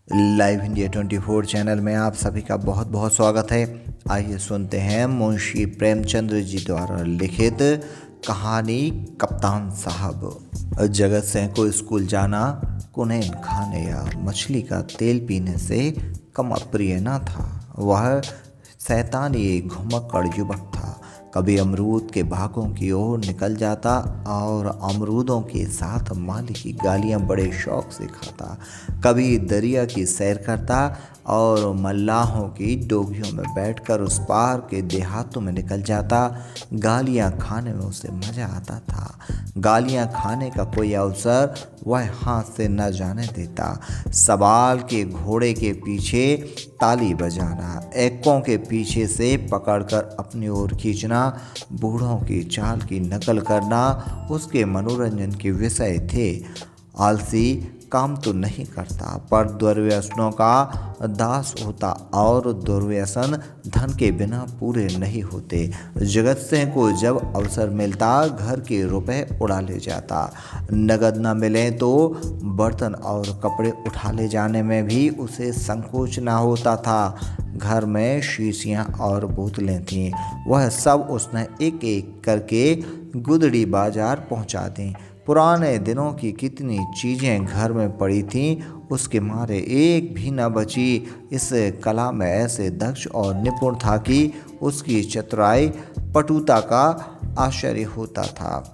Live India 24 channel में आप सभी का बहुत बहुत स्वागत है। आइए सुनते हैं मुंशी प्रेमचंद जी द्वारा लिखित कहानी कप्तान साहब। जगत सिंह को स्कूल जाना कुनैन खाने या मछली का तेल पीने से कम अप्रिय न था। वह शैतानी एक घुमक्कड़ युवक था। कभी अमरूद के बागों की ओर निकल जाता और अमरूदों के साथ माली की गालियां बड़े शौक से खाता। कभी दरिया की सैर करता और मल्लाहों की डोगियों में बैठकर उस पार के देहातों में निकल जाता। गालियां खाने में उसे मज़ा आता था। गालियां खाने का कोई अवसर वह हाथ से न जाने देता। सवाल के घोड़े के पीछे ताली बजाना, एक्कों के पीछे से पकड़कर अपनी ओर खींचना, बूढ़ों की चाल की नकल करना उसके मनोरंजन के विषय थे। आलसी काम तो नहीं करता पर दुर्व्यसनों का दास होता और दुर्व्यसन धन के बिना पूरे नहीं होते। जगत सिंह को जब अवसर मिलता घर के रुपए उड़ा ले जाता। नगद न मिले तो बर्तन और कपड़े उठा ले जाने में भी उसे संकोच न होता था। घर में शीशियाँ और बोतलें थीं, वह सब उसने एक एक करके गुदड़ी बाजार पहुंचा दी। पुराने दिनों की कितनी चीज़ें घर में पड़ी थीं, उसके मारे एक भी न बची। इस कला में ऐसे दक्ष और निपुण था कि उसकी चतुराई पटुता का आश्चर्य होता था।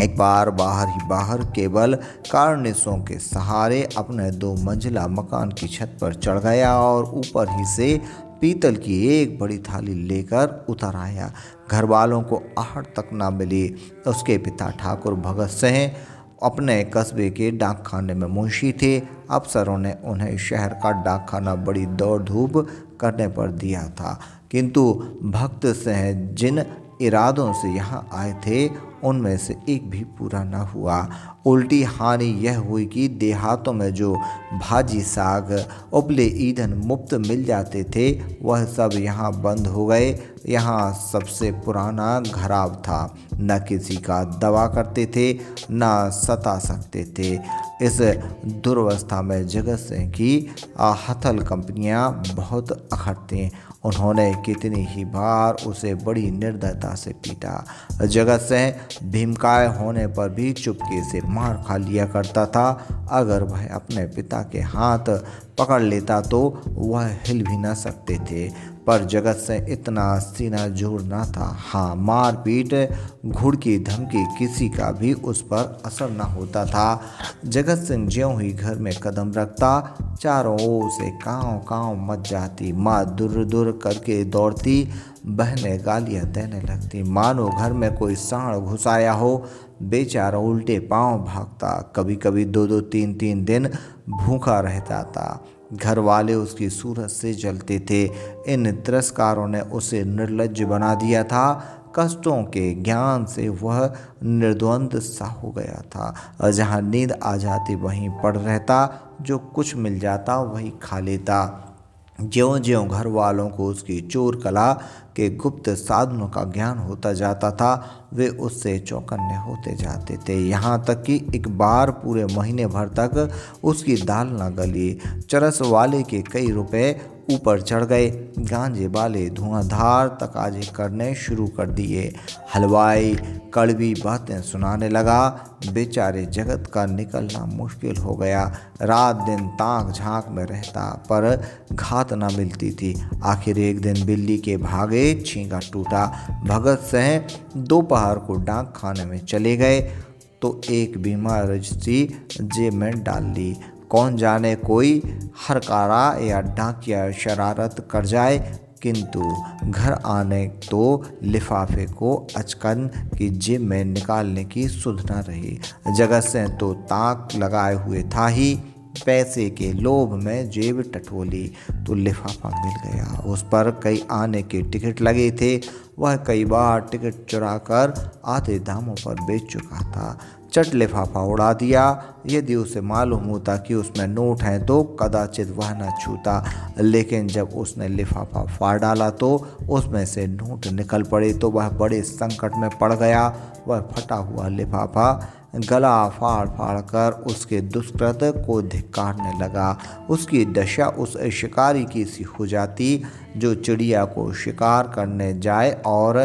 एक बार बाहर ही बाहर केवल कार्निसों के सहारे अपने 2 मंजिला मकान की छत पर चढ़ गया और ऊपर ही से पीतल की एक बड़ी थाली लेकर उतर आया। घर वालों को आहट तक ना मिली। उसके पिता ठाकुर भगत सिंह अपने कस्बे के डाकखाने में मुंशी थे। अफसरों ने उन्हें शहर का डाकखाना बड़ी दौड़ धूप करने पर दिया था, किंतु भक्त सिंह जिन इरादों से यहाँ आए थे उनमें से एक भी पूरा न हुआ। उल्टी हानि यह हुई कि देहातों में जो भाजी साग उबले ईंधन मुफ्त मिल जाते थे वह सब यहाँ बंद हो गए। यहाँ सबसे पुराना घराव था, न किसी का दवा करते थे न सता सकते थे। इस दुर्वस्था में जगत सिंह की हथल कंपनियां बहुत अखरतीं। उन्होंने कितनी ही बार उसे बड़ी निर्दयता से पीटा। जगत सिंह भीमकाय होने पर भी चुपके से मार खा लिया करता था। अगर वह अपने पिता के हाथ पकड़ लेता तो वह हिल भी न सकते थे, पर जगत सिंह इतना सीना जोर न था। हाँ, मार पीट घुड़ की धमकी किसी का भी उस पर असर न होता था। जगत सिंह ज्यों ही घर में कदम रखता चारों ओर से कांव कांव मच जाती। माँ दुर दुर करके दौड़ती, बहनें गालियां देने लगती, मानो घर में कोई सांड घुस आया हो। बेचारा उल्टे पांव भागता, कभी कभी 2-2 3-3 दिन भूखा रहता था। घर वाले उसकी सूरत से जलते थे। इन तिरस्कारों ने उसे निर्लज्ज बना दिया था। कष्टों के ज्ञान से वह निर्द्वंद सा हो गया था। जहाँ नींद आ जाती वहीं पड़ रहता, जो कुछ मिल जाता वही खा लेता। ज्यों ज्यों घर वालों को उसकी चोर कला के गुप्त साधनों का ज्ञान होता जाता था वे उससे चौकन्ने होते जाते थे। यहाँ तक कि एक बार पूरे महीने भर तक उसकी दाल न गली। चरस वाले के कई रुपए ऊपर चढ़ गए। गांजे वाले धुआंधार तकाजे करने शुरू कर दिए। हलवाई कड़वी बातें सुनाने लगा। बेचारे जगत का निकलना मुश्किल हो गया। रात दिन ताक झांक में रहता पर घात न मिलती थी। आखिर एक दिन बिल्ली के भागे छींका टूटा। भगत सिंह दोपहर को डाक खाने में चले गए तो एक बीमार रजिस्ट्री जेब में डाल ली। कौन जाने कोई हरकारा या डाकिया शरारत कर जाए, किंतु घर आने तो लिफाफे को अचकन की जेब में निकालने की सुध न रही। जगत सिंह तो ताक लगाए हुए था ही, पैसे के लोभ में जेब टटोली तो लिफाफा मिल गया। उस पर कई आने के टिकट लगे थे। वह कई बार टिकट चुराकर आधे दामों पर बेच चुका था। चट लिफाफा उड़ा दिया। यदि उसे मालूम होता कि उसमें नोट हैं तो कदाचित वह न छूता, लेकिन जब उसने लिफाफा फाड़ डाला तो उसमें से नोट निकल पड़े तो वह बड़े संकट में पड़ गया। वह फटा हुआ लिफाफा गला फाड़ फाड़ कर उसके दुष्कृत को धिक्कारने लगा। उसकी दशा उस शिकारी की सी हो जाती जो चिड़िया को शिकार करने जाए और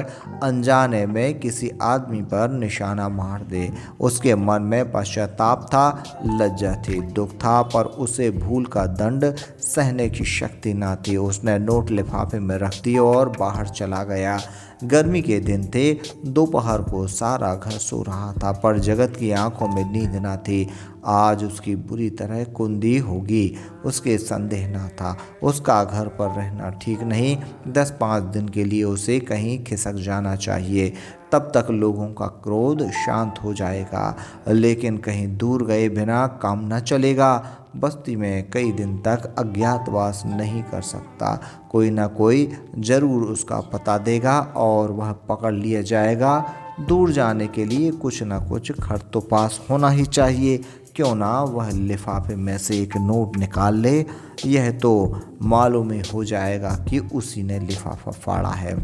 अनजाने में किसी आदमी पर निशाना मार दे। उसके मन में पश्चाताप था, लज्जा थी, दुख था, पर उसे भूल का दंड सहने की शक्ति न थी। उसने नोट लिफाफे में रख दिए और बाहर चला गया। गर्मी के दिन थे। दोपहर को सारा घर सो रहा था, पर जगत की आंखों में नींद न थी। आज उसकी बुरी तरह कुंदी होगी, उसके संदेह न था। उसका घर पर रहना ठीक नहीं। 10-5 दिन के लिए उसे कहीं खिसक जाना चाहिए, तब तक लोगों का क्रोध शांत हो जाएगा। लेकिन कहीं दूर गए बिना काम न चलेगा। बस्ती में कई दिन तक अज्ञातवास नहीं कर सकता। कोई ना कोई जरूर उसका पता देगा और वह पकड़ लिया जाएगा। दूर जाने के लिए कुछ ना कुछ खर्च तो पास होना ही चाहिए। क्यों ना वह लिफाफे में से एक नोट निकाल ले, यह तो मालूम ही हो जाएगा कि उसी ने लिफाफा फाड़ा है।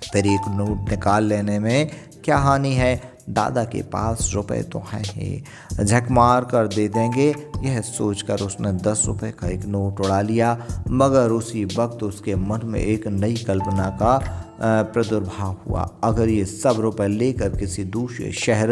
फिर एक नोट निकाल लेने में क्या हानि है, दादा के पास रुपए तो हैं ही, झक मार कर दे देंगे। यह सोचकर उसने 10 रुपए का एक नोट उड़ा लिया। मगर उसी वक्त उसके मन में एक नई कल्पना का प्रादुर्भाव हुआ। अगर ये सब रुपए लेकर किसी दूसरे शहर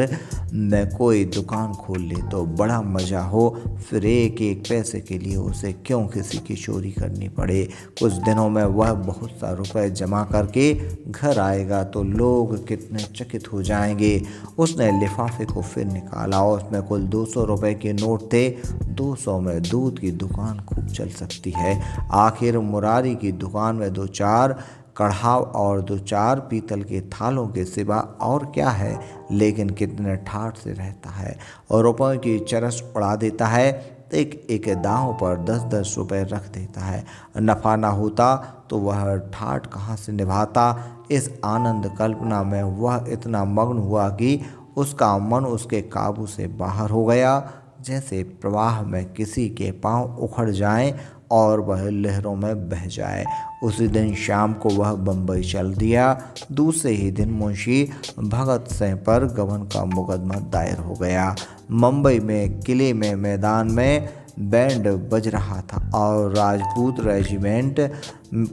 में कोई दुकान खोल ले तो बड़ा मज़ा हो। फिर एक एक पैसे के लिए उसे क्यों किसी की चोरी करनी पड़े। कुछ दिनों में वह बहुत सा रुपए जमा करके घर आएगा तो लोग कितने चकित हो जाएंगे। उसने लिफाफे को फिर निकाला और उसमें कुल 200 रुपए के नोट थे। 200 में दूध की दुकान खूब चल सकती है। आखिर मुरारी की दुकान में 2-4 कढ़ाव और 2-4 पीतल के थालों के सिवा और क्या है। लेकिन कितने ठाठ से रहता है और रुपयों की चरस उड़ा देता है। एक एक दांव पर 10-10 रुपए रख देता है। नफ़ा ना होता तो वह ठाठ कहाँ से निभाता। इस आनंद कल्पना में वह इतना मग्न हुआ कि उसका मन उसके काबू से बाहर हो गया। जैसे प्रवाह में किसी के पांव उखड़ जाएं और वह लहरों में बह जाए। उसी दिन शाम को वह बम्बई चल दिया। दूसरे ही दिन मुंशी भगत सिंह पर गबन का मुकदमा दायर हो गया। मुंबई में किले में मैदान में बैंड बज रहा था और राजपूत रेजिमेंट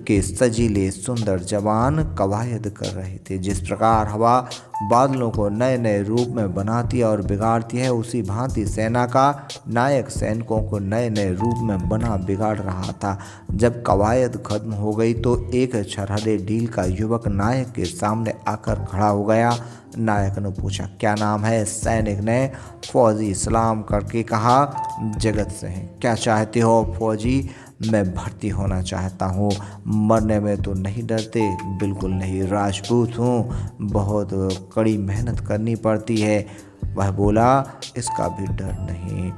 के सजीले सुंदर जवान कवायद कर रहे थे। जिस प्रकार हवा बादलों को नए नए रूप में बनाती और बिगाड़ती है, उसी भांति सेना का नायक सैनिकों को नए नए रूप में बना बिगाड़ रहा था। जब कवायद खत्म हो गई तो एक छरहरे ढील का युवक नायक के सामने आकर खड़ा हो गया। नायक ने पूछा, क्या नाम है? सैनिक ने फौजी सलाम करके कहा, जगत सिंह। क्या चाहते हो? फौजी, मैं भर्ती होना चाहता हूँ। मरने में तो नहीं डरते? बिल्कुल नहीं, राजपूत हूँ, बहुत कड़ी मेहनत करनी पड़ती है। वह बोला, इसका भी डर नहीं।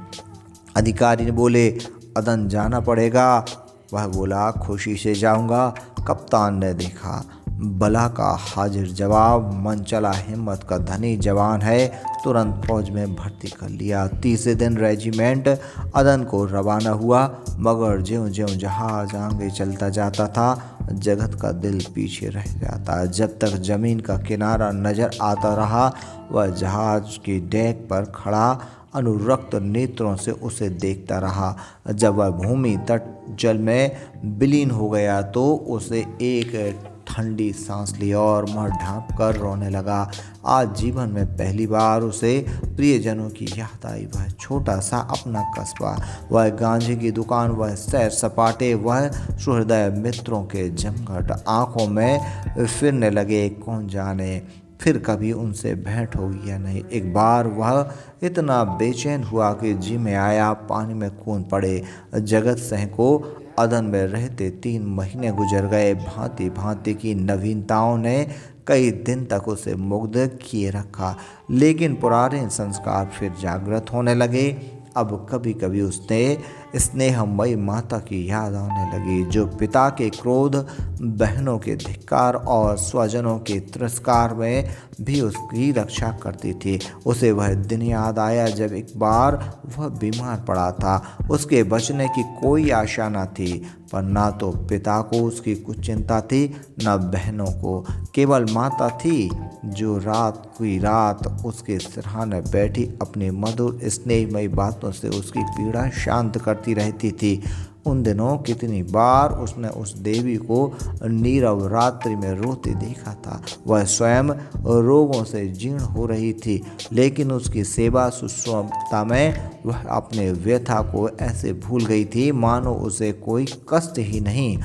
अधिकारी ने बोले, अदन जाना पड़ेगा। वह बोला, खुशी से जाऊंगा। कप्तान ने देखा बला का हाजिर जवाब, मन चला हिम्मत का धनी जवान है, तुरंत फौज में भर्ती कर लिया। तीसरे दिन रेजिमेंट अदन को रवाना हुआ। मगर ज्यों ज्यों जहाज आगे चलता जाता था, जगत का दिल पीछे रह जाता। जब तक जमीन का किनारा नजर आता रहा, वह जहाज की डेक पर खड़ा अनुरक्त नेत्रों से उसे देखता रहा। जब वह भूमि तट जल में विलीन हो गया तो उसे एक ठंडी सांस ली और मुँह ढांप कर रोने लगा। आज जीवन में पहली बार उसे प्रियजनों की याद आई। वह छोटा सा अपना कस्बा, वह गांजे की दुकान, वह सैर सपाटे, वह सुहृदय मित्रों के जमघट। आंखों में फिरने लगे, कौन जाने फिर कभी उनसे भेंट होगी या नहीं। एक बार वह इतना बेचैन हुआ कि जी में आया, पानी में कूद पड़े। जगत सिंह को अदन में रहते 3 महीने गुजर गए। भांति भांति की नवीनताओं ने कई दिन तक उसे मुग्ध किए रखा। लेकिन पुराने संस्कार फिर जागृत होने लगे। अब कभी कभी उसने स्नेहमयी माता की याद आने लगी, जो पिता के क्रोध, बहनों के धिक्कार और स्वजनों के तिरस्कार में भी उसकी रक्षा करती थी। उसे वह दिन याद आया जब एक बार वह बीमार पड़ा था। उसके बचने की कोई आशा न थी, पर ना तो पिता को उसकी कुछ चिंता थी, न बहनों को। केवल माता थी जो रात की रात उसके सिरहाने बैठी अपनी मधुर स्नेहमयी बातों से उसकी पीड़ा शांत करती रहती थी। उन दिनों कितनी बार उसने उस देवी को नीरव रात्रि में रोते देखा था। वह स्वयं रोगों से जीर्ण हो रही थी, लेकिन उसकी सेवा शुश्रूषा में वह अपने व्यथा को ऐसे भूल गई थी मानो उसे कोई कष्ट ही नहीं।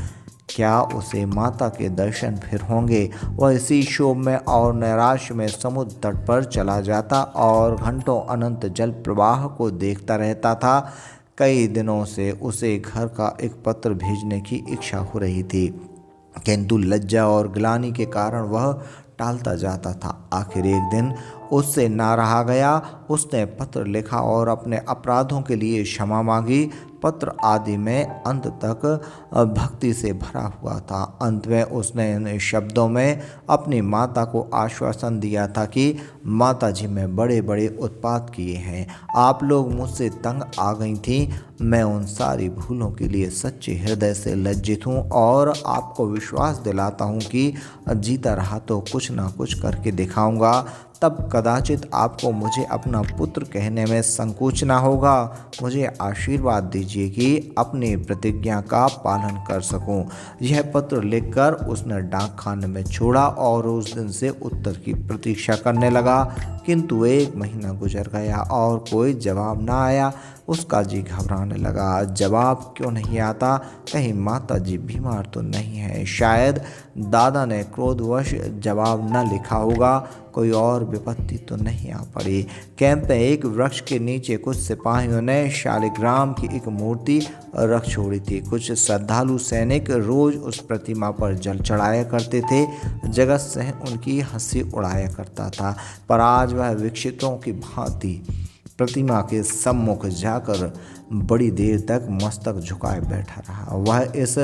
क्या उसे माता के दर्शन फिर होंगे? वह इसी शोक में और नैराश्य में समुद्र तट पर चला जाता और घंटों अनंत जल प्रवाह को देखता रहता था। कई दिनों से उसे घर का एक पत्र भेजने की इच्छा हो रही थी, किंतु लज्जा और ग्लानि के कारण वह टालता जाता था। आखिर एक दिन उससे ना रहा गया। उसने पत्र लिखा और अपने अपराधों के लिए क्षमा मांगी। पत्र आदि में अंत तक भक्ति से भरा हुआ था। अंत में उसने इन शब्दों में अपनी माता को आश्वासन दिया था कि माता जी मैं बड़े बड़े उत्पात किए हैं, आप लोग मुझसे तंग आ गई थी। मैं उन सारी भूलों के लिए सच्चे हृदय से लज्जित हूँ और आपको विश्वास दिलाता हूँ कि जीता रहा तो कुछ ना कुछ करके दिखाऊंगा। तब कदाचित आपको मुझे अपना पुत्र कहने में संकोच ना होगा। मुझे आशीर्वाद दीजिए कि अपनी प्रतिज्ञा का पालन कर सकूं। यह पत्र लिखकर उसने डाक खाने में छोड़ा और उस दिन से उत्तर की प्रतीक्षा करने लगा, किंतु 1 महीना गुजर गया और कोई जवाब ना आया। उसका जी घबराने लगा। जवाब क्यों नहीं आता? कहीं माता जी बीमार तो नहीं है? शायद दादा ने क्रोधवश जवाब न लिखा होगा। कोई और विपत्ति तो नहीं आ पड़ी? कैंप में एक वृक्ष के नीचे कुछ सिपाहियों ने शालिग्राम की एक मूर्ति रख छोड़ी थी। कुछ श्रद्धालु सैनिक रोज उस प्रतिमा पर जल चढ़ाया करते थे। जगत सिंह उनकी हंसी उड़ाया करता था, पर आज वह विक्षिप्तों की भांति प्रतिमा के सम्मुख जाकर बड़ी देर तक मस्तक झुकाए बैठा रहा। वह इस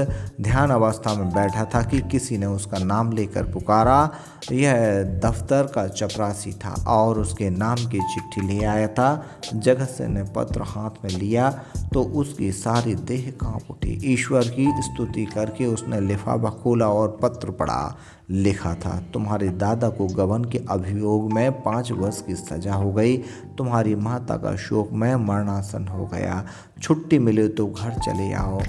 ध्यान अवस्था में बैठा था कि किसी ने उसका नाम लेकर पुकारा। यह दफ्तर का चपरासी था और उसके नाम की चिट्ठी ले आया था। जगत सिंह ने पत्र हाथ में लिया तो उसकी सारी देह कांप उठी। ईश्वर की स्तुति करके उसने लिफाफा खोला और पत्र पढ़ा। लिखा था, तुम्हारे दादा को गबन के अभियोग में 5 वर्ष की सजा हो गई। तुम्हारी माता का शोक में मरणासन हो गया। छुट्टी मिले तो घर चले आओ।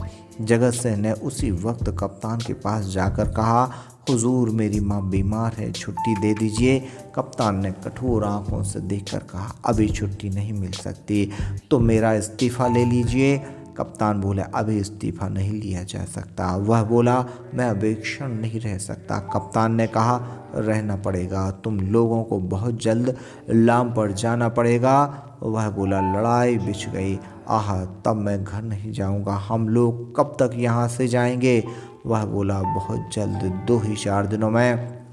जगत सिंह ने उसी वक्त कप्तान के पास जाकर कहा, हुजूर मेरी माँ बीमार है, छुट्टी दे दीजिए। कप्तान ने कठोर आंखों से देखकर कहा, अभी छुट्टी नहीं मिल सकती, तो मेरा इस्तीफा ले लीजिए। कप्तान बोला, अभी इस्तीफा नहीं लिया जा सकता। वह बोला, मैं अब एक क्षण नहीं रह सकता। कप्तान ने कहा, रहना पड़ेगा, तुम लोगों को बहुत जल्द लाम पर जाना पड़ेगा। वह बोला, लड़ाई बिछ गई, आह तब मैं घर नहीं जाऊंगा। हम लोग कब तक यहाँ से जाएंगे? वह बोला, बहुत जल्द, 2 ही 4 दिनों में।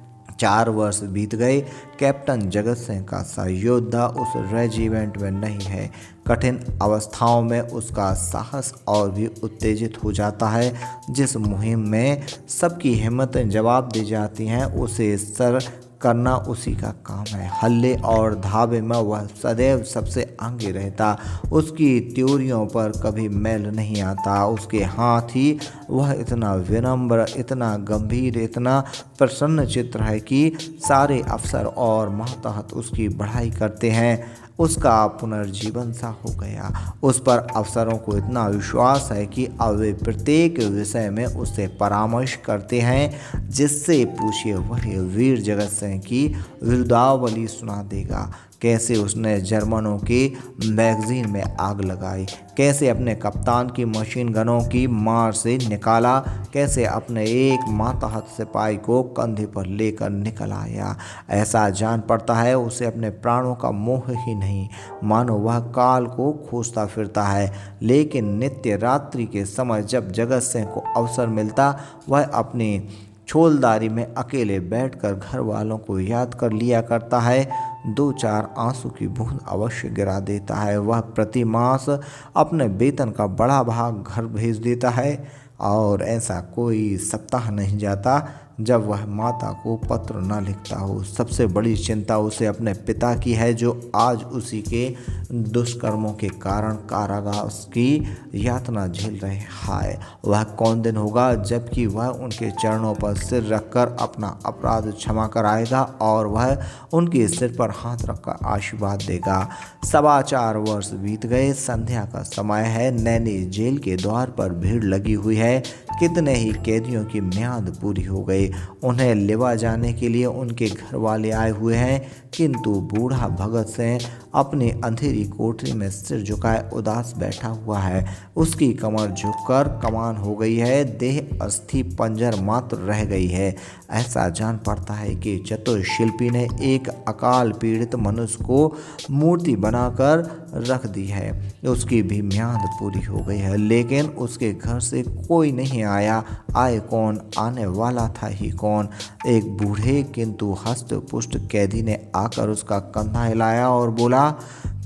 4 वर्ष बीत गए। कैप्टन जगत सिंह का सा योद्धा उस रेजिमेंट में नहीं है। कठिन अवस्थाओं में उसका साहस और भी उत्तेजित हो जाता है। जिस मुहिम में सबकी हिम्मतें जवाब दी जाती हैं, उसे सर करना उसी का काम है। हल्ले और धाबे में वह सदैव सबसे आगे रहता। उसकी त्योरियों पर कभी मैल नहीं आता। उसके हाथ ही वह इतना विनम्र, इतना गंभीर, इतना प्रसन्न चित्र है कि सारे अफसर और मातहत उसकी बढ़ाई करते हैं। उसका पुनर्जीवन सा हो गया। उस पर अफसरों को इतना विश्वास है कि अब वे प्रत्येक विषय में उससे परामर्श करते हैं। जिससे पूछिए वही वीर जगत सिंह की वीरदावली सुना देगा। कैसे उसने जर्मनों की मैगजीन में आग लगाई, कैसे अपने कप्तान की मशीन गनों की मार से निकाला, कैसे अपने एक मातहत सिपाही को कंधे पर लेकर निकल आया। ऐसा जान पड़ता है उसे अपने प्राणों का मोह ही नहीं, मानो वह काल को खोजता फिरता है। लेकिन नित्य रात्रि के समय जब जगत सिंह को अवसर मिलता, वह अपनी छोलदारी में अकेले बैठकर घर वालों को याद कर लिया करता है। 2-4 आंसू की बूंद अवश्य गिरा देता है। वह प्रति मास अपने वेतन का बड़ा भाग घर भेज देता है और ऐसा कोई सप्ताह नहीं जाता जब वह माता को पत्र न लिखता हो। सबसे बड़ी चिंता उसे अपने पिता की है, जो आज उसी के दुष्कर्मों के कारण कारावास की यातना झेल रहे। हाय, वह कौन दिन होगा जबकि वह उनके चरणों पर सिर रखकर अपना अपराध क्षमा कराएगा और वह उनके सिर पर हाथ रखकर आशीर्वाद देगा। 4.25 वर्ष बीत गए। संध्या का समय है। नैनी जेल के द्वार पर भीड़ लगी हुई है। कितने ही कैदियों की म्याद पूरी हो गई। उन्हें लिवा जाने के लिए उनके घर वाले आए हुए हैं, किंतु बूढ़ा भगत सिंह अपनी अंधेरी कोठरी में सिर झुकाए उदास बैठा हुआ है। उसकी कमर झुककर कमान हो गई है, देह अस्थि पंजर मात्र रह गई है। ऐसा जान पड़ता है कि चतुर शिल्पी ने एक अकाल पीड़ित मनुष्य को मूर्ति बनाकर रख दी है। उसकी भी म्याद पूरी हो गई है, लेकिन उसके घर से कोई नहीं आया। आए कौन, आने वाला था ही कौन। एक बूढ़े किंतु हष्ट पुष्ट कैदी ने आकर उसका कंधा हिलाया और बोला,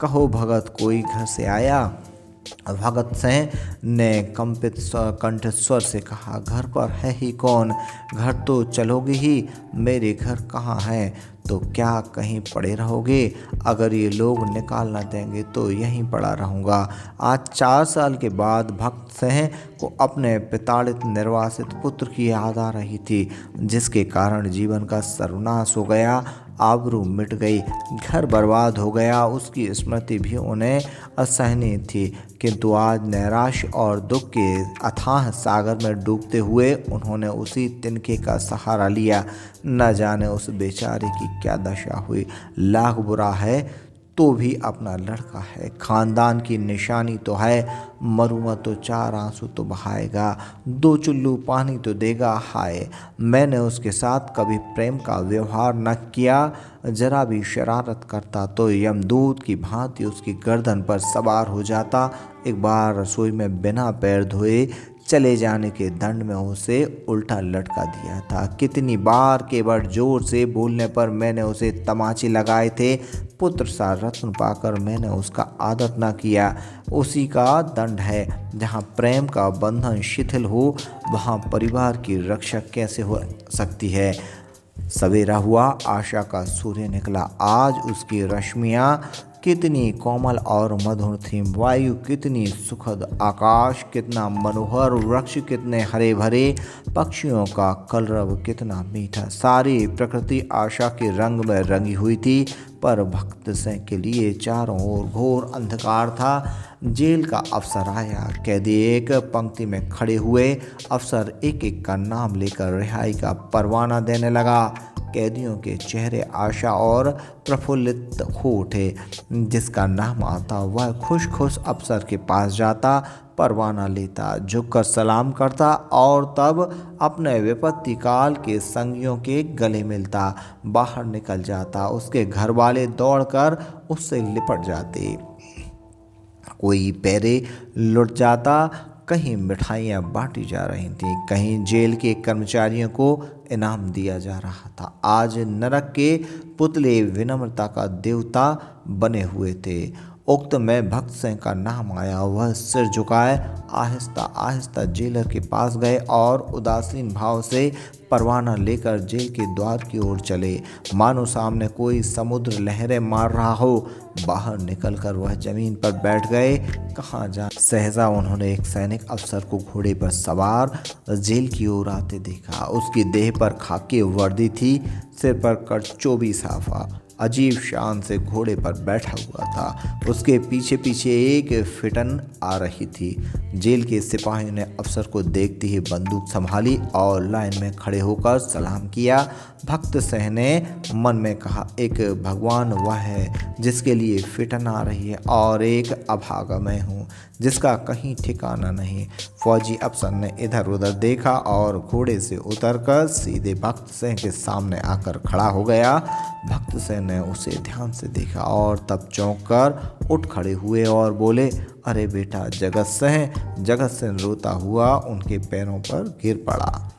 कहो भगत, कोई घर से आया? भगत सिंह ने कंपित कंठ स्वर से कहा, घर पर है ही कौन? घर तो चलोगे ही। मेरे घर कहाँ है? तो क्या कहीं पड़े रहोगे? अगर ये लोग निकाल न देंगे तो यहीं पड़ा रहूँगा। आज 4 साल के बाद भक्त सिंह को अपने प्रताड़ित निर्वासित पुत्र की याद आ रही थी, जिसके कारण जीवन का सर्वनाश हो गया, आबरू मिट गई, घर बर्बाद हो गया। उसकी स्मृति भी उन्हें असहनीय थी, किंतु आज नैराश और दुख के अथाह सागर में डूबते हुए उन्होंने उसी तिनके का सहारा लिया। न जाने उस बेचारे की क्या दशा हुई। लाख बुरा है तो भी अपना लड़का है, खानदान की निशानी तो है। मरूंगा तो 4 आंसू तो बहाएगा, 2 चुल्लू पानी तो देगा। हाय, मैंने उसके साथ कभी प्रेम का व्यवहार न किया। जरा भी शरारत करता तो यमदूत की भांति उसकी गर्दन पर सवार हो जाता। एक बार रसोई में बिना पैर धोए चले जाने के दंड में उसे उल्टा लटका दिया था। कितनी बार केवल जोर से बोलने पर मैंने उसे तमाचे लगाए थे। पुत्र सा रत्न पाकर मैंने उसका आदर न किया। उसी का दंड है। जहाँ प्रेम का बंधन शिथिल हो, वहाँ परिवार की रक्षा कैसे हो सकती है। सवेरा हुआ, आशा का सूर्य निकला। आज उसकी रश्मियाँ कितनी कोमल और मधुर थी, वायु कितनी सुखद, आकाश कितना मनोहर, वृक्ष कितने हरे भरे, पक्षियों का कलरव कितना मीठा। सारी प्रकृति आशा के रंग में रंगी हुई थी, पर भक्त सिंह के लिए चारों ओर घोर अंधकार था। जेल का अफसर आया। कैदी एक पंक्ति में खड़े हुए। अफसर एक एक का नाम लेकर रिहाई का परवाना देने लगा। कैदियों के चेहरे आशा और प्रफुल्लित हो उठे। जिसका नाम आता वह खुश खुश अफसर के पास जाता, परवाना लेता, झुककर सलाम करता और तब अपने विपत्ति काल के संगियों के गले मिलता, बाहर निकल जाता। उसके घर वाले दौड़कर उससे लिपट जाते। कोई पैरे लुट जाता, कहीं मिठाइयाँ बांटी जा रही थीं, कहीं जेल के कर्मचारियों को इनाम दिया जा रहा था। आज नरक के पुतले विनम्रता का देवता बने हुए थे। उक्त में भक्त सिंह का नाम आया। वह सिर झुकाए आहिस्ता आहिस्ता जेलर के पास गए और उदासीन भाव से परवाना लेकर जेल के द्वार की ओर चले, मानो सामने कोई समुद्र लहरें मार रहा हो। बाहर निकलकर वह जमीन पर बैठ गए। कहाँ जा सहजा उन्होंने एक सैनिक अफसर को घोड़े पर सवार जेल की ओर आते देखा। उसकी देह पर खाकी वर्दी थी, सिर पर करचोबी साफा, अजीब शान से घोड़े पर बैठा हुआ था। उसके पीछे पीछे एक फिटन आ रही थी। जेल के सिपाहियों ने अफसर को देखते ही बंदूक संभाली और लाइन में खड़े होकर सलाम किया। भक्त सिंह ने मन में कहा, एक भगवान वह है जिसके लिए फिटन आ रही है और एक अभागा मैं हूँ जिसका कहीं ठिकाना नहीं। फौजी अफसर ने इधर उधर देखा और घोड़े से उतरकर सीधे भक्त सिंह के सामने आकर खड़ा हो गया। भक्त सिंह ने उसे ध्यान से देखा और तब चौंक कर उठ खड़े हुए और बोले, अरे बेटा जगत सिंह। जगत सिंह रोता हुआ उनके पैरों पर गिर पड़ा।